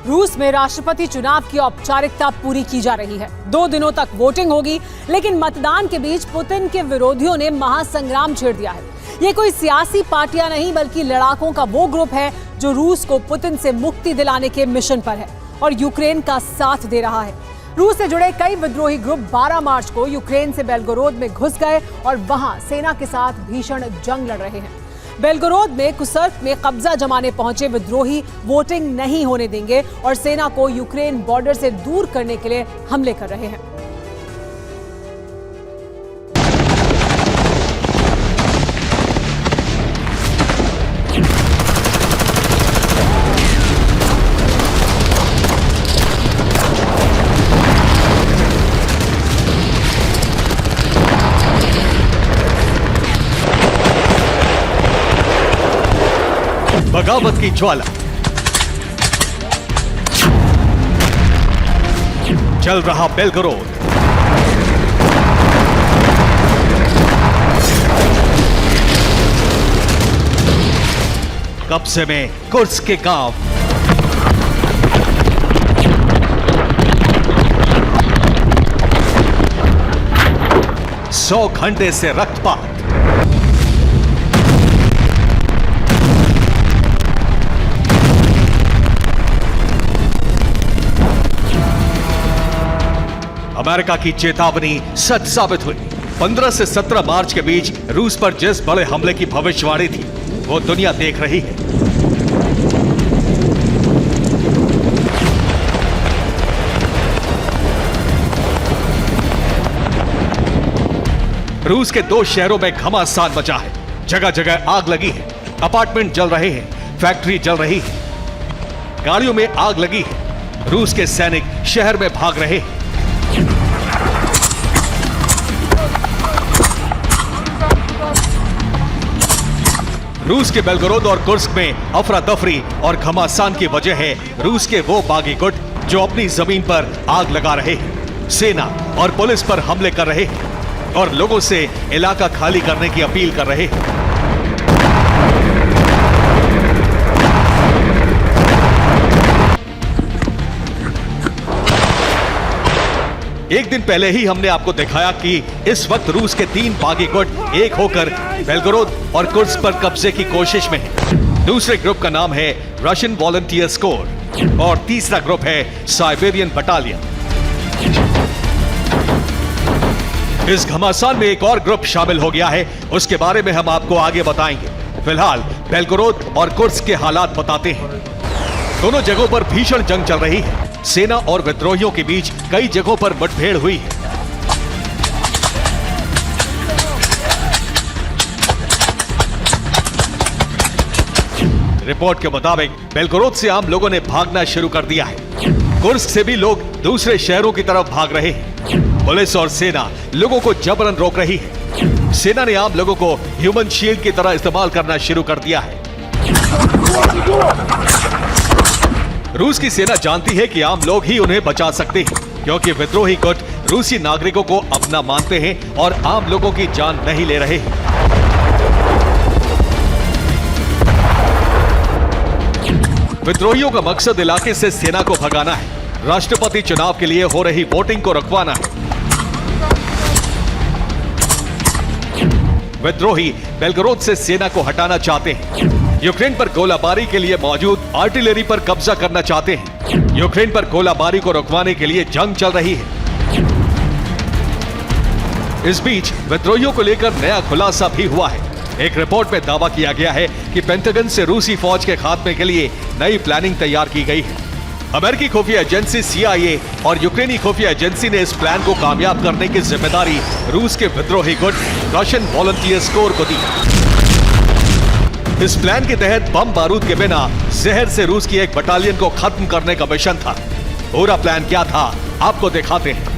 रूस में राष्ट्रपति चुनाव की औपचारिकता पूरी की जा रही है। 2 दिनों तक वोटिंग होगी, लेकिन मतदान के बीच पुतिन के विरोधियों ने महासंग्राम छेड़ दिया है। ये कोई सियासी पार्टियां नहीं, बल्कि लड़ाकों का वो ग्रुप है जो रूस को पुतिन से मुक्ति दिलाने के मिशन पर है और यूक्रेन का साथ दे रहा है। रूस से जुड़े कई विद्रोही ग्रुप 12 मार्च को यूक्रेन से बेलगोरोद में घुस गए और वहां सेना के साथ भीषण जंग लड़ रहे हैं। बेलगोरोद में कुर्स्क में कब्जा जमाने पहुंचे विद्रोही वोटिंग नहीं होने देंगे और सेना को यूक्रेन बॉर्डर से दूर करने के लिए हमले कर रहे हैं। बगावत की ज्वाला चल रहा बेलगोरोद। कब्जे में कुर्स्क के गांव। सौ घंटे से रक्तपात। अमेरिका की चेतावनी सच साबित हुई। 15 से 17 मार्च के बीच रूस पर जिस बड़े हमले की भविष्यवाणी थी, वो दुनिया देख रही है। रूस के 2 शहरों में घमासान मचा है। जगह जगह आग लगी है। अपार्टमेंट जल रहे हैं, फैक्ट्री जल रही है, गाड़ियों में आग लगी है। रूस के सैनिक शहर में भाग रहे हैं। रूस के बेलगोरोद और कुर्स्क में अफरा तफरी और घमासान की वजह है रूस के वो बागी गुट जो अपनी जमीन पर आग लगा रहे हैं, सेना और पुलिस पर हमले कर रहे हैं और लोगों से इलाका खाली करने की अपील कर रहे हैं। एक दिन पहले ही हमने आपको दिखाया कि इस वक्त रूस के 3 बागी गुट एक होकर बेलगोरोद और कुर्स्क पर कब्जे की कोशिश में है। दूसरे ग्रुप का नाम है रशियन वॉलंटियर्स कोर और तीसरा ग्रुप है साइबेरियन बटालियन। इस घमासान में एक और ग्रुप शामिल हो गया है, उसके बारे में हम आपको आगे बताएंगे। फिलहाल बेलगोरोद और कुर्स्क के हालात बताते हैं। दोनों जगहों पर भीषण जंग चल रही है। सेना और विद्रोहियों के बीच कई जगहों पर मुठभेड़ हुई है। रिपोर्ट के मुताबिक बेलगोरोद से आम लोगों ने भागना शुरू कर दिया है। कुर्स्क से भी लोग दूसरे शहरों की तरफ भाग रहे हैं। पुलिस और सेना लोगों को जबरन रोक रही है। सेना ने आम लोगों को ह्यूमन शील्ड की तरह इस्तेमाल करना शुरू कर दिया है। रूस की सेना जानती है कि आम लोग ही उन्हें बचा सकते हैं, क्योंकि विद्रोही गुट रूसी नागरिकों को अपना मानते हैं और आम लोगों की जान नहीं ले रहे हैं। विद्रोहियों का मकसद इलाके से सेना को भगाना है, राष्ट्रपति चुनाव के लिए हो रही वोटिंग को रुकवाना है। विद्रोही बेलगोरोद से सेना को हटाना चाहते हैं। यूक्रेन पर गोलाबारी के लिए मौजूद आर्टिलरी पर कब्जा करना चाहते हैं। यूक्रेन पर गोलाबारी को रुकवाने के लिए जंग चल रही है। इस बीच विद्रोहियों को लेकर नया खुलासा भी हुआ है। एक रिपोर्ट में दावा किया गया है कि पेंटागन से रूसी फौज के खात्मे के लिए नई प्लानिंग तैयार की गई है। अमेरिकी खुफिया एजेंसी CIA और यूक्रेनी खुफिया एजेंसी ने इस प्लान को कामयाब करने की जिम्मेदारी रूस के विद्रोही गुट रशियन वॉलंटियर्स कोर को दी। इस प्लान के तहत बम बारूद के बिना जहर से रूस की एक बटालियन को खत्म करने का मिशन था। पूरा प्लान क्या था, आपको दिखाते हैं।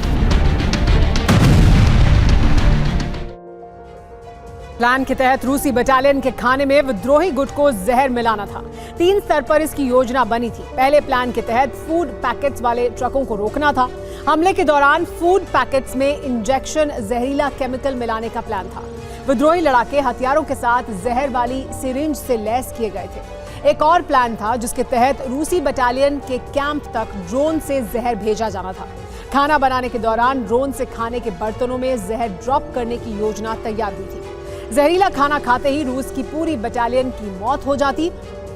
प्लान के तहत रूसी बटालियन के खाने में विद्रोही गुट को जहर मिलाना था। 3 स्तर पर इसकी योजना बनी थी। पहले प्लान के तहत फूड पैकेट्स वाले ट्रकों को रोकना था। हमले के दौरान फूड पैकेट्स में इंजेक्शन जहरीला केमिकल मिलाने का प्लान था। विद्रोही लड़ाके हथियारों के साथ जहर वाली सिरिंज से लैस किए गए थे। एक और प्लान था जिसके तहत रूसी बटालियन के कैंप तक ड्रोन से जहर भेजा जाना था। खाना बनाने के दौरान ड्रोन से खाने के बर्तनों में जहर ड्रॉप करने की योजना तैयार हुई थी। जहरीला खाना खाते ही रूस की पूरी बटालियन की मौत हो जाती।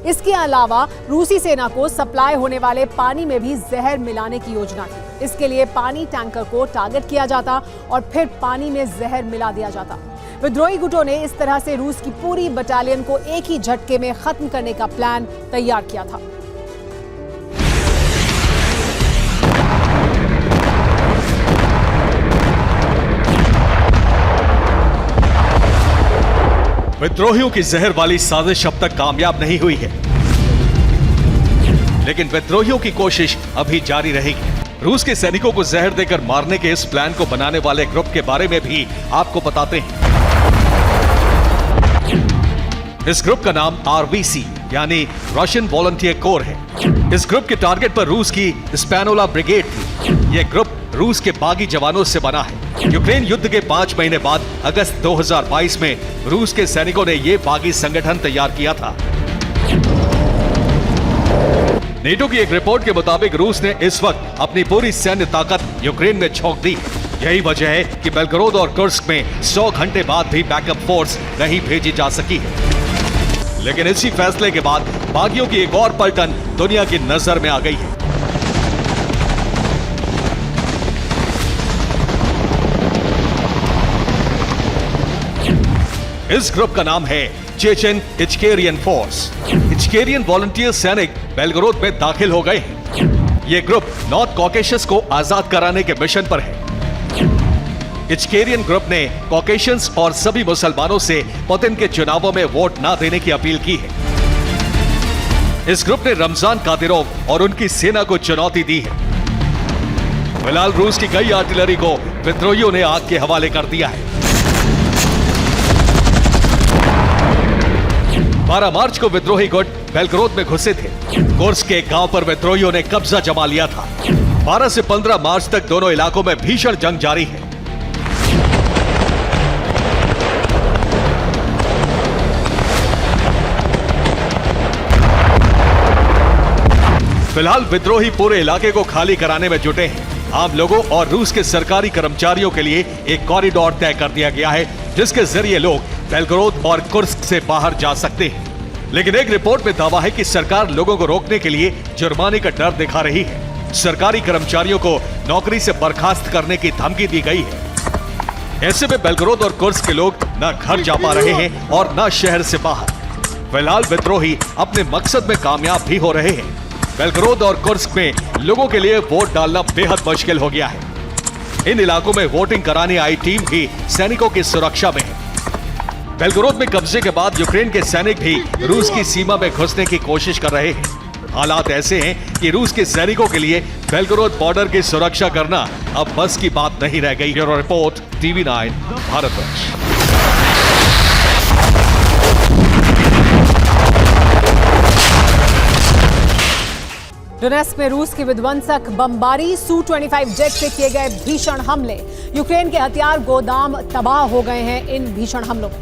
इसके अलावा रूसी सेना को सप्लाई होने वाले पानी में भी जहर मिलाने की योजना थी। इसके लिए पानी टैंकर को टारगेट किया जाता और फिर पानी में जहर मिला दिया जाता। विद्रोही गुटों ने इस तरह से रूस की पूरी बटालियन को एक ही झटके में खत्म करने का प्लान तैयार किया था। विद्रोहियों की जहर वाली साजिश अब तक कामयाब नहीं हुई है, लेकिन विद्रोहियों की कोशिश अभी जारी रहेगी। रूस के सैनिकों को जहर देकर मारने के इस प्लान को बनाने वाले ग्रुप के बारे में भी आपको बताते हैं। इस ग्रुप का नाम RVC यानी रशियन वॉलंटियर कोर है। इस ग्रुप के टारगेट पर रूस की स्पैनोला ब्रिगेड थी। यह ग्रुप रूस के बागी जवानों से बना है। यूक्रेन युद्ध के 5 महीने बाद अगस्त 2022 में रूस के सैनिकों ने यह बागी संगठन तैयार किया था। नेटो की एक रिपोर्ट के मुताबिक रूस ने इस वक्त अपनी पूरी सैन्य ताकत यूक्रेन में झोंक दी। यही वजह है कि बेलगरोद और कुर्स्क में 100 घंटे बाद भी बैकअप फोर्स नहीं भेजी जा सकी है। लेकिन इसी फैसले के बाद बागियों की एक और पलटन दुनिया की नजर में आ गई है। इस ग्रुप का नाम है चेचन इचकेरियन फोर्स। इचकेरियन वॉलंटियर सैनिक बेलगरोद में दाखिल हो गए हैं। यह ग्रुप नॉर्थ कॉकेशस को आजाद कराने के मिशन पर है। इचकेरियन ग्रुप ने कॉकेशियंस और सभी मुसलमानों से पुतिन के चुनावों में वोट ना देने की अपील की है। इस ग्रुप ने रमजान कादिरोव और उनकी सेना को चुनौती दी है। फिलहाल रूस की कई आर्टिलरी को विद्रोहियों ने आग के हवाले कर दिया है। 12 मार्च को विद्रोही गुट बेलगरोद में घुसे थे। कुर्स्क के गांव पर विद्रोहियों ने कब्जा जमा लिया था। 12 से 15 मार्च तक दोनों इलाकों में भीषण जंग जारी है। फिलहाल विद्रोही पूरे इलाके को खाली कराने में जुटे हैं। आम लोगों और रूस के सरकारी कर्मचारियों के लिए एक कॉरिडोर तय कर दिया गया है, जिसके जरिए लोग बेलगरोद और कुर्स्क से बाहर जा सकते हैं। लेकिन एक रिपोर्ट में दावा है कि सरकार लोगों को रोकने के लिए जुर्माने का डर दिखा रही है। सरकारी कर्मचारियों को नौकरी से बर्खास्त करने की धमकी दी गई है। ऐसे में बेलगरोद और कुर्स्क के लोग न घर जा पा रहे हैं और न शहर से बाहर। फिलहाल विद्रोही अपने मकसद में कामयाब भी हो रहे हैं। बेलगरोद और कुर्स्क में लोगों के लिए वोट डालना बेहद मुश्किल हो गया है। इन इलाकों में वोटिंग कराने आई टीम भी सैनिकों की सुरक्षा में है। बेलगरोद में कब्जे के बाद यूक्रेन के सैनिक भी रूस की सीमा में घुसने की कोशिश कर रहे हैं। हालात ऐसे हैं कि रूस के सैनिकों के लिए बेलगरोद बॉर्डर की सुरक्षा करना अब बस की बात नहीं रह गई। Bureau report, TV9 Bharatvarsh. Donetsk में रूस की विध्वंसक बमबारी, Su-25 जेट से किए गए भीषण हमले। यूक्रेन के हथियार गोदाम तबाह हो गए हैं इन भीषण हमलों में।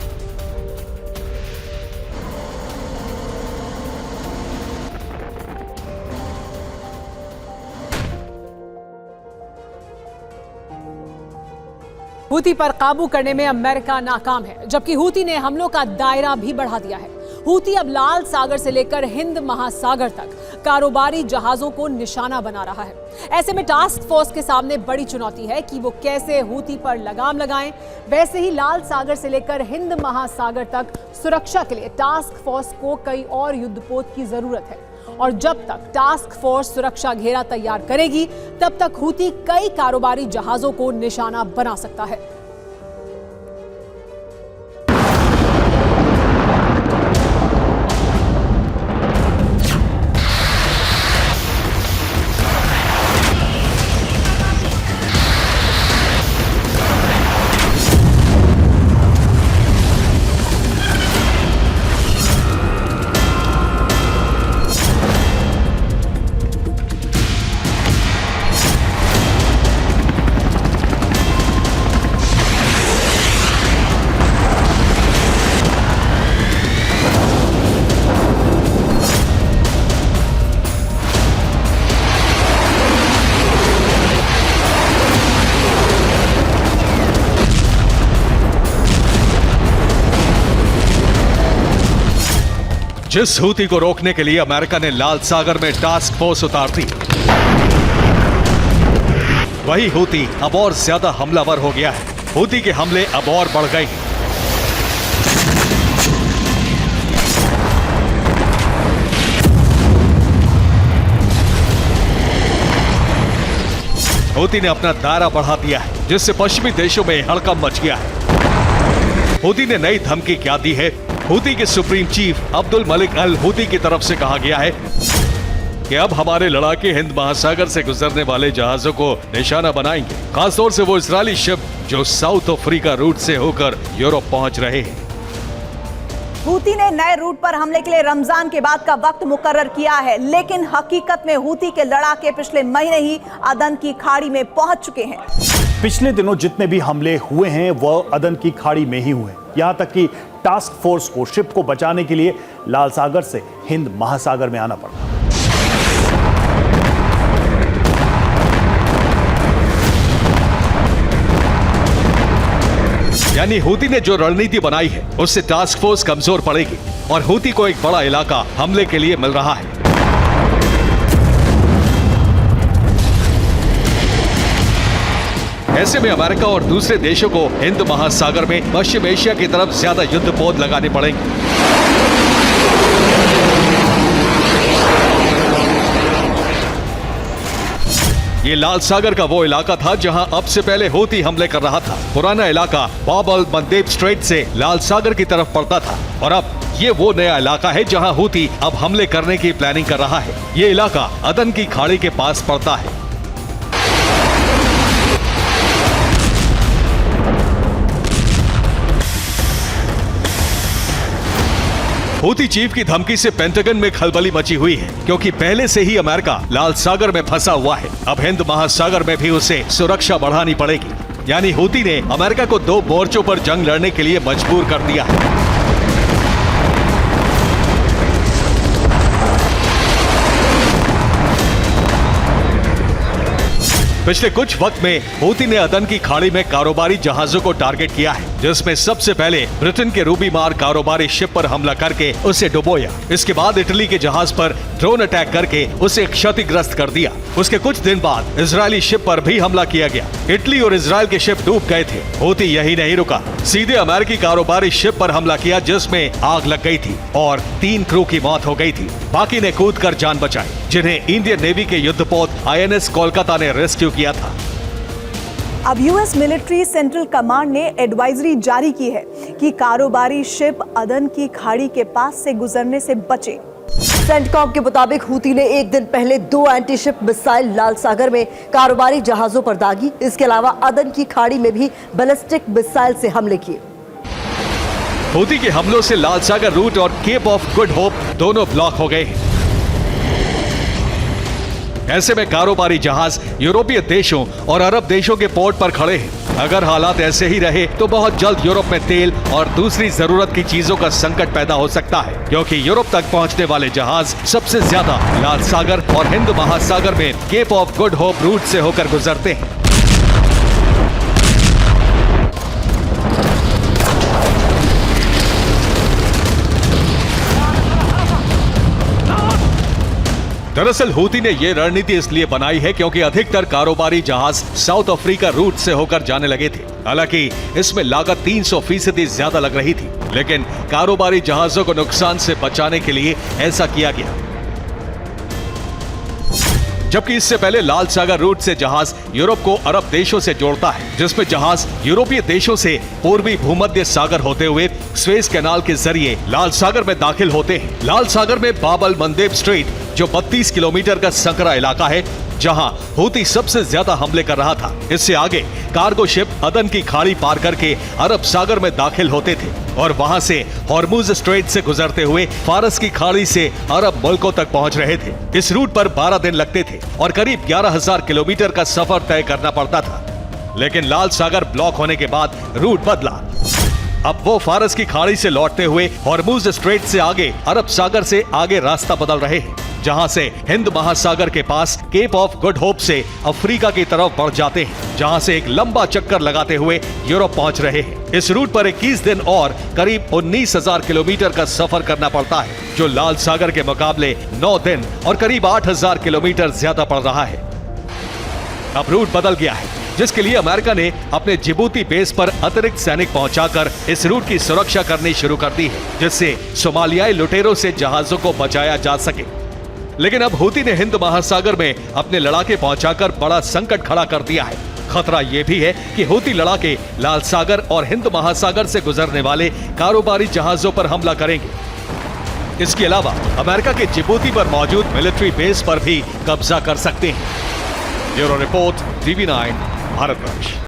हूती पर काबू करने में अमेरिका नाकाम है, जबकि हूती ने हमलों का दायरा भी बढ़ा दिया है। हूती अब लाल सागर से लेकर हिंद महासागर तक कारोबारी जहाजों को निशाना बना रहा है। ऐसे में टास्क फोर्स के सामने बड़ी चुनौती है कि वो कैसे हूती पर लगाम लगाएं। वैसे ही लाल सागर से लेकर हिंद महासागर तक सुरक्षा के लिए टास्क फोर्स को कई और युद्धपोत की जरूरत है। और जब तक टास्क फोर्स सुरक्षा घेरा तैयार करेगी, तब तक हूती कई कारोबारी जहाजों को निशाना बना सकता है। जिस हूती को रोकने के लिए अमेरिका ने लाल सागर में टास्क फोर्स उतार दी, वही हूती अब और ज्यादा हमलावर हो गया है। हूती के हमले अब और बढ़ गए हैं। हूती ने अपना दायरा बढ़ा दिया है, जिससे पश्चिमी देशों में हड़कंप मच गया है। हूती ने नई धमकी क्या दी है? हूती के supreme chief Abdul Malik al Houthi की तरफ से कहा गया है कि अब हमारे लड़ाके हिंद महासागर से गुजरने वाले जहाजों को निशाना बनाएंगे, खासतौर से वो इजरायली शिप जो साउथ अफ्रीका रूट से होकर यूरोप पहुंच रहे हैं। हूती ने नए रूट पर हमले के लिए रमजान के बाद का वक्त मुकर्रर किया है, लेकिन हकीकत में हूती के लड़ाके पिछले महीने ही अदन की खाड़ी में पहुंच चुके हैं। पिछले दिनों जितने भी हमले हुए हैं वह अदन की खाड़ी में ही हुए, यहां तक कि टास्क फोर्स को शिप को बचाने के लिए लाल सागर से हिंद महासागर में आना पड़ा। यानी हूती ने जो रणनीति बनाई है उससे टास्क फोर्स कमजोर पड़ेगी और हूती को एक बड़ा इलाका हमले के लिए मिल रहा है। ऐसे में अमेरिका और दूसरे देशों को हिंद महासागर में पश्चिम एशिया की तरफ ज्यादा युद्धपोत लगाने पड़ेंगे। ये लाल सागर का वो इलाका था जहां अब से पहले हूती हमले कर रहा था। पुराना इलाका बाब अल मंदेब स्ट्रेट से लाल सागर की तरफ पड़ता था और अब ये वो नया इलाका है जहां हूती अब हमले करने की प्लानिंग कर रहा है। ये इलाका अदन की खाड़ी के पास पड़ता है। हूती चीफ की धमकी से पेंटागन में खलबली मची हुई है, क्योंकि पहले से ही अमेरिका लाल सागर में फंसा हुआ है। अब हिंद महासागर में भी उसे सुरक्षा बढ़ानी पड़ेगी। यानी हूती ने अमेरिका को 2 मोर्चों पर जंग लड़ने के लिए मजबूर कर दिया है। पिछले कुछ वक्त में हूती ने अदन की खाड़ी में कारोबारी जहाजों को टारगेट किया है, जिसमें सबसे पहले ब्रिटेन के रूबी मार कारोबारी शिप पर हमला करके उसे डुबोया। इसके बाद इटली के जहाज पर ड्रोन अटैक करके उसे क्षतिग्रस्त कर दिया। उसके कुछ दिन बाद इजरायली शिप पर भी हमला किया गया। इटली और इजरायल के शिप डूब गए थे। हूती यही नहीं रुका, सीधे अमेरिकी कारोबारी शिप पर हमला किया, जिसमें आग लग गई थी और 3 क्रू की मौत हो गई थी। बाकी ने कूद कर जान बचाई, जिन्हें इंडियन नेवी के युद्धपोत INS कोलकाता ने रेस्क्यू किया था। अब यूएस मिलिट्री सेंट्रल कमांड ने एडवाइजरी जारी की है कि कारोबारी शिप अदन की खाड़ी के पास से गुजरने से बचे। सेंटकॉम के मुताबिक हूती ने एक दिन पहले 2 एंटी शिप मिसाइल लाल सागर में कारोबारी जहाजों पर दागी। इसके अलावा अदन की खाड़ी में भी बैलिस्टिक मिसाइल से हमले किए। हूती के हमलों से लाल सागर रूट और केप ऑफ गुड होप दोनों ब्लॉक हो गए हैं। ऐसे में कारोबारी जहाज यूरोपीय देशों और अरब देशों के पोर्ट पर खड़े हैं। अगर हालात ऐसे ही रहे तो बहुत जल्द यूरोप में तेल और दूसरी जरूरत की चीजों का संकट पैदा हो सकता है, क्योंकि यूरोप तक पहुंचने वाले जहाज सबसे ज्यादा लाल सागर और हिंद महासागर में Cape of Good Hope route से होकर गुजरते हैं। दरअसल हूती ने यह रणनीति इसलिए बनाई है क्योंकि अधिकतर कारोबारी जहाज साउथ अफ्रीका रूट से होकर जाने लगे थे। हालांकि इसमें लागत 300% ज्यादा लग रही थी, लेकिन कारोबारी जहाजों को नुकसान से बचाने के लिए ऐसा किया गया। जबकि इससे पहले लाल सागर रूट से जहाज यूरोप को अरब देशों से जोड़ता है, जिसमें जहाज यूरोपीय देशों से पूर्वी भूमध्य सागर होते हुए स्वेज कैनाल के जरिए लाल सागर में दाखिल होते हैं। लाल सागर में बाब अल मंदेब स्ट्रेट जो 32 किलोमीटर का संकरा इलाका है, जहां हूती सबसे ज्यादा हमले कर रहा था। इससे आगे कार्गो शिप अदन की खाड़ी पार करके अरब सागर में दाखिल होते थे और वहां से हॉर्मुज स्ट्रेट से गुजरते हुए फारस की खाड़ी से अरब मुल्कों तक पहुंच रहे थे। इस रूट पर 12 दिन लगते थे और करीब 11,000 किलोमीटर का सफर तय करना पड़ता था। लेकिन लाल सागर ब्लॉक होने के बाद रूट बदला। अब वो फारस की खाड़ी से लौटते हुए हॉर्मुज स्ट्रेट से आगे अरब सागर से आगे रास्ता बदल रहे हैं, जहां से हिंद महासागर के पास केप ऑफ गुड होप से अफ्रीका की तरफ बढ़ जाते हैं, जहां से एक लंबा चक्कर लगाते हुए यूरोप पहुंच रहे हैं। इस रूट पर 21 दिन और करीब 19,000 किलोमीटर का सफर करना पड़ता है, जो लाल सागर के मुकाबले 9 दिन और करीब 8,000 किलोमीटर ज्यादा पड़ रहा है। अब रूट बदल गया है, जिसके लिए अमेरिका ने अपने जिबूती बेस पर अतिरिक्त सैनिक पहुंचाकर इस रूट की सुरक्षा करनी शुरू कर दी है, जिससे सोमालियाई लुटेरों से जहाजों को बचाया जा सके। लेकिन अब हूती ने हिंद महासागर में अपने लड़ाके पहुंचाकर बड़ा संकट खड़ा कर दिया है। खतरा यह भी है कि हूती लड़ाके लाल सागर और हिंद महासागर से गुजरने वाले कारोबारी जहाजों पर हमला करेंगे। इसके अलावा अमेरिका के जिबूती पर मौजूद मिलिट्री बेस पर भी कब्जा कर सकते हैं। Bureau report, TV9, Bharatvarsh.